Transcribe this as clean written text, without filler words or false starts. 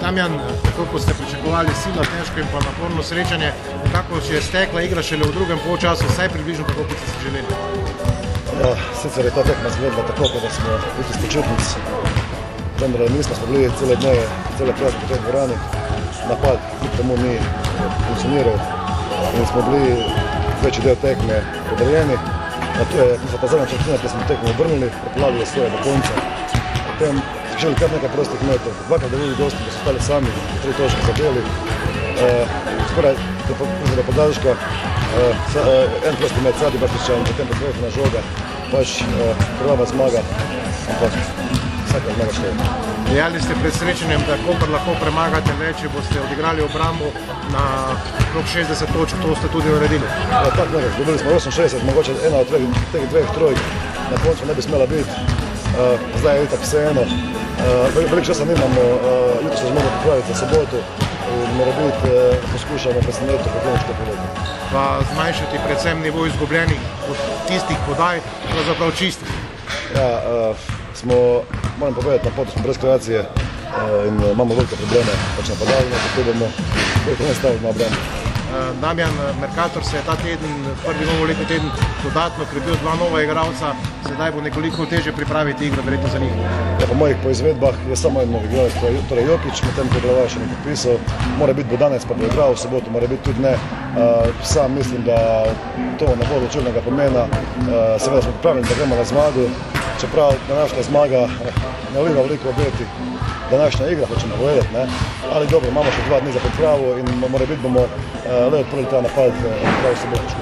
Damjan, tako kot ste pričakovali, sila, težko in pa naporno srečanje, kako je stekla igra šele v drugem polčasu, vsaj približno tako, kot ste si želeli? Ja, sicer je ta tekma izgledala tako, da smo biti iz početnic. Vendar nismo bili cele dneve, cele prazne v tej dvorani. Napad kljub temu ni funkcioniral in smo bili večji del tekme podeljeni. Mislim, pa zadnja četrtina, ko smo tekmo obrnili, prepolavili svoje do konca. Potem želi kar nekaj prostih metov. Dvakrat dobili gosti, da so stali sami, 3 točke zadeli. Skoraj do podaljška, en prosti met Sadi Bašića in potem pretrefna žoga. Pač krvava zmaga, ampak vsaka zmaga šteje. Dejali ste pred srečanjem, da Koper lahko premagate več, če boste odigrali obrambo na krog 60 točk, to ste tudi uredili. Tako nekaj, dobili smo 68, mogoče ena od teh dveh trojk na koncu ne bi smela biti. Zdaj je itak vseeno. Veliko časa nimamo, jutro se zmogli pripraviti za soboto in mora biti, poskušamo presenetiti pokonečko povedati. Pa zmanjšati predvsem nivo izgubljenih od tistih podaj, pravzaprav čistih. Ja, moram povedati, na potu smo brez kreacije in imamo velike probleme pač napadalne, tako bomo veliko ne stavili na obrambo. Damjan, Mercator se je ta teden, prvi novoletni teden, dodatno pribil 2 nova igralca, sedaj bo nekoliko težje pripraviti igro, verjetno za njih. Ja, po mojih poizvedbah je samo en novi igralec, torej Jokić, medtem ko je Glavaš še ni podpisal. Mora biti Bodanec, pa bo igral v soboto, mora biti tudi ne. Sam mislim, da to ne bo odločilnega pomena. Seveda smo pripravljeni, da gremo na zmago, čeprav današnja zmaga ne vliva veliko obeti. Današnja igra, hočemo povedati, ne? Ali dobro, imamo še 2 dni za pripravo in mora biti bomo le odprli ta napad prav sobotičko.